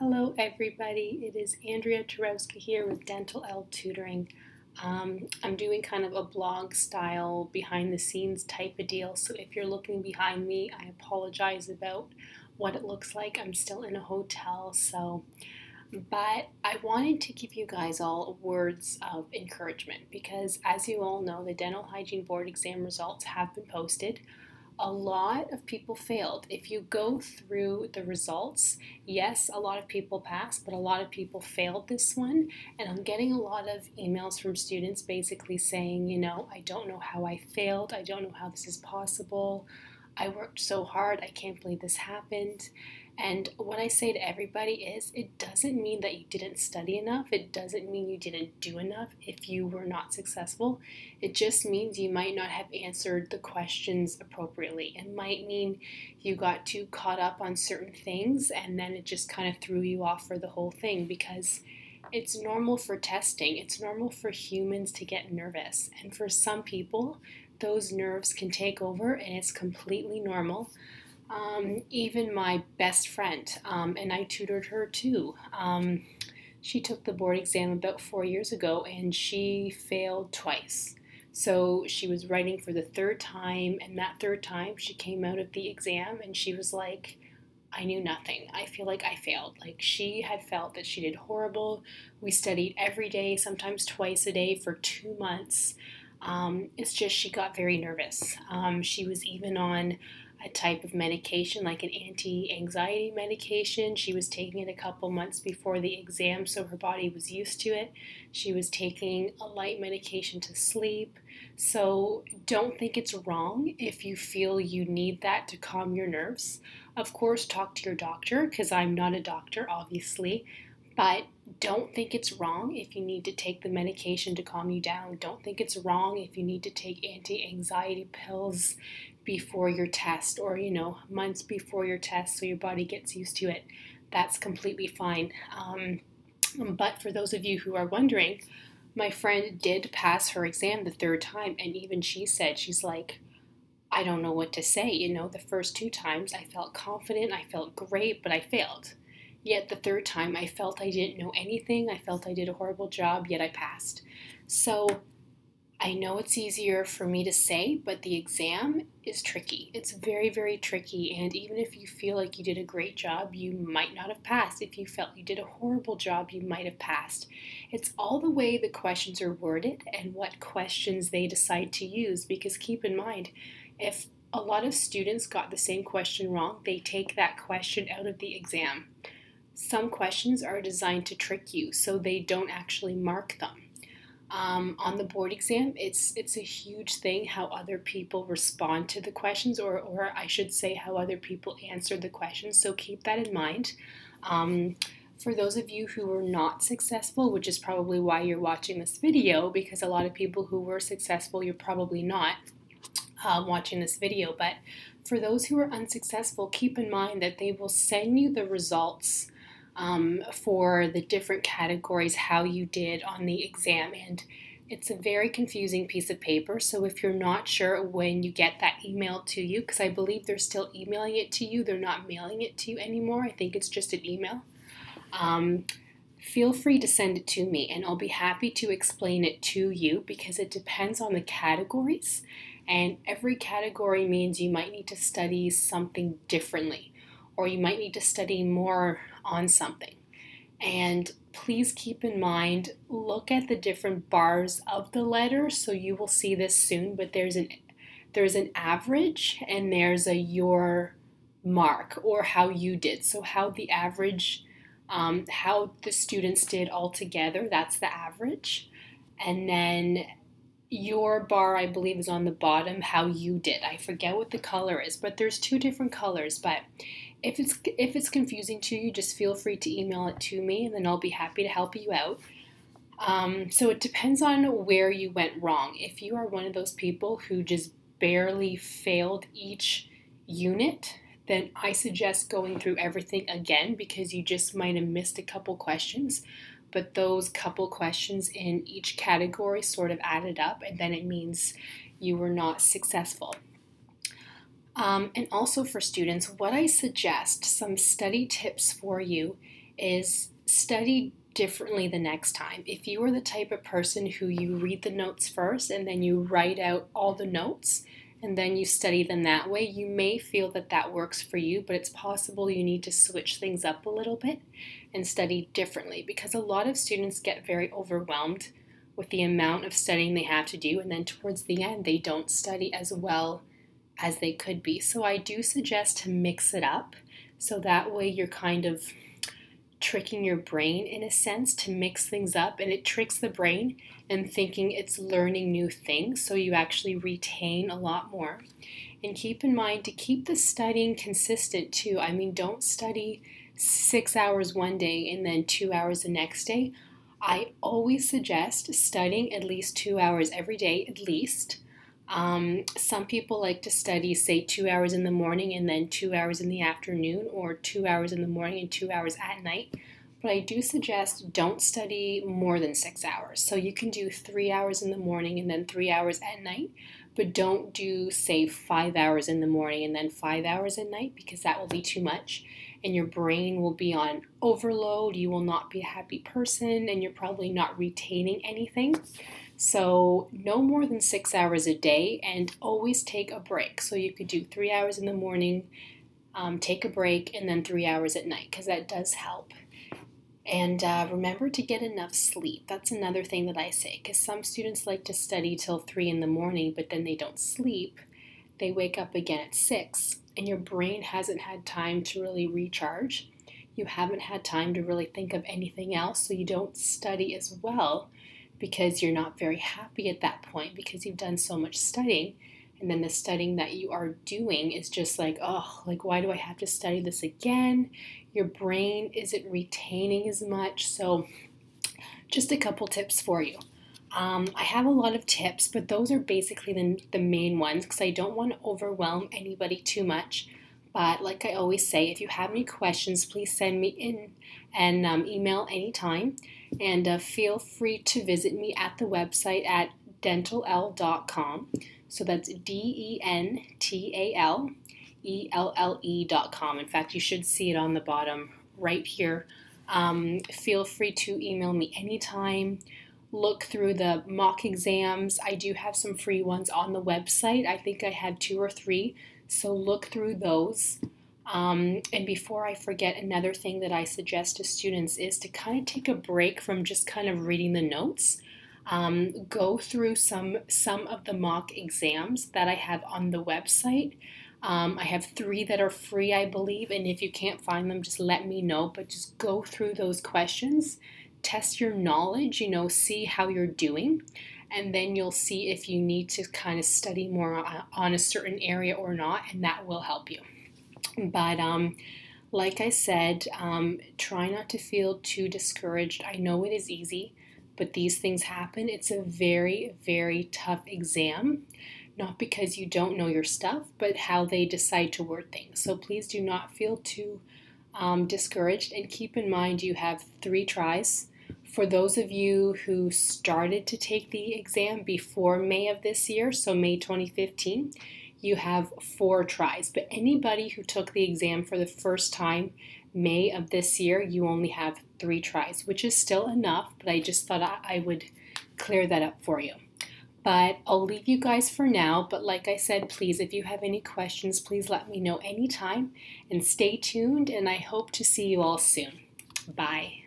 Hello everybody, it is Andrea Turowska here with Dentalelle Tutoring. I'm doing kind of a blog style behind the scenes type of deal, so if you're looking behind me, I apologize about what it looks like. I'm still in a hotel, but I wanted to give you guys all words of encouragement because as you all know, the dental hygiene board exam results have been posted. A lot of people failed. If you go through the results, yes, a lot of people passed, but a lot of people failed this one. And I'm getting a lot of emails from students basically saying, I don't know how I failed. I don't know how this is possible. I worked so hard. I can't believe this happened. And what I say to everybody is it doesn't mean that you didn't study enough. It doesn't mean you didn't do enough if you were not successful. It just means you might not have answered the questions appropriately. It might mean you got too caught up on certain things and then it just kind of threw you off for the whole thing because it's normal for testing. It's normal for humans to get nervous. And for some people, those nerves can take over and it's completely normal. Even my best friend, and I tutored her too. She took the board exam about 4 years ago and she failed twice. So she was writing for the third time, and that third time she came out of the exam and she was like, I knew nothing. I feel like I failed. Like she had felt that she did horrible. We studied every day, sometimes twice a day for 2 months. It's just she got very nervous. She was even on a type of medication, like an anti-anxiety medication. She was taking it a couple months before the exam, so her body was used to it. She was taking a light medication to sleep. So don't think it's wrong if you feel you need that to calm your nerves. Of course, talk to your doctor, because I'm not a doctor, obviously. But don't think it's wrong if you need to take the medication to calm you down. Don't think it's wrong if you need to take anti-anxiety pills before your test or, months before your test so your body gets used to it. That's completely fine. But for those of you who are wondering, my friend did pass her exam the third time, and even she said, she's like, I don't know what to say. The first 2 times I felt confident, I felt great, but I failed. Yet the third time I felt I didn't know anything. I felt I did a horrible job, yet I passed. So I know it's easier for me to say, but the exam is tricky. It's very, very tricky. And even if you feel like you did a great job, you might not have passed. If you felt you did a horrible job, you might have passed. It's all the way the questions are worded and what questions they decide to use. Because keep in mind, if a lot of students got the same question wrong, they take that question out of the exam. Some questions are designed to trick you, so they don't actually mark them. On the board exam, it's a huge thing how other people respond to the questions, or I should say how other people answer the questions, so keep that in mind. For those of you who were not successful, which is probably why you're watching this video, because a lot of people who were successful, you're probably not watching this video, but for those who are unsuccessful, keep in mind that they will send you the results for the different categories, how you did on the exam. And it's a very confusing piece of paper. So if you're not sure when you get that email to you, because I believe they're still emailing it to you, they're not mailing it to you anymore. I think it's just an email. Feel free to send it to me and I'll be happy to explain it to you because it depends on the categories. And every category means you might need to study something differently, or you might need to study more on something. And please keep in mind, look at the different bars of the letter. So you will see this soon, but there's an average and there's a your mark, or how you did. So how the average, how the students did all together, that's the average. And then your bar, I believe, is on the bottom, how you did. I forget what the color is, but there's 2 different colors. But if it's confusing to you, just feel free to email it to me, and then I'll be happy to help you out. So it depends on where you went wrong. If you are one of those people who just barely failed each unit, then I suggest going through everything again because you just might have missed a couple questions. But those couple questions in each category sort of added up, and then it means you were not successful. And also for students, what I suggest, some study tips for you is study differently the next time. If you are the type of person who you read the notes first and then you write out all the notes and then you study them that way, you may feel that that works for you, but it's possible you need to switch things up a little bit and study differently, because a lot of students get very overwhelmed with the amount of studying they have to do, and then towards the end they don't study as well as they could be. So I do suggest to mix it up, so that way you're kind of tricking your brain in a sense to mix things up, and it tricks the brain in thinking it's learning new things, so you actually retain a lot more. And keep in mind to keep the studying consistent too. I mean, don't study 6 hours one day and then 2 hours the next day. I always suggest studying at least 2 hours every day, at least. Some people like to study, say, 2 hours in the morning and then 2 hours in the afternoon, or 2 hours in the morning and 2 hours at night. But I do suggest don't study more than 6 hours. So you can do 3 hours in the morning and then 3 hours at night, but don't do, say, 5 hours in the morning and then 5 hours at night, because that will be too much and your brain will be on overload. You will not be a happy person and you're probably not retaining anything. So no more than 6 hours a day, and always take a break. So you could do 3 hours in the morning, take a break, and then 3 hours at night, because that does help. And remember to get enough sleep. That's another thing that I say, because some students like to study till 3 in the morning, but then they don't sleep. They wake up again at 6, and your brain hasn't had time to really recharge. You haven't had time to really think of anything else, so you don't study as well, because you're not very happy at that point, because you've done so much studying, and then the studying that you are doing is just like, oh, like, why do I have to study this again? Your brain isn't retaining as much. So just a couple tips for you. I have a lot of tips, but those are basically the main ones, because I don't want to overwhelm anybody too much. But like I always say, if you have any questions, please send me in an email anytime. And feel free to visit me at the website at dentalelle.com. So that's dentalelle.com. In fact, you should see it on the bottom right here. Feel free to email me anytime. Look through the mock exams. I do have some free ones on the website. I think I had 2 or 3. So look through those. And before I forget, another thing that I suggest to students is to kind of take a break from just kind of reading the notes. Go through some of the mock exams that I have on the website. I have 3 that are free, I believe, and if you can't find them, just let me know. But just go through those questions, test your knowledge, see how you're doing, and then you'll see if you need to kind of study more on a certain area or not, and that will help you. But like I said, try not to feel too discouraged. I know it is easy, but these things happen. It's a very, very tough exam, not because you don't know your stuff, but how they decide to word things. So please do not feel too discouraged, and keep in mind you have 3 tries. For those of you who started to take the exam before May of this year, so May 2015, you have 4 tries. But anybody who took the exam for the first time May of this year, you only have 3 tries, which is still enough, but I just thought I would clear that up for you. But I'll leave you guys for now. But like I said, please, if you have any questions, please let me know anytime, and stay tuned, and I hope to see you all soon. Bye.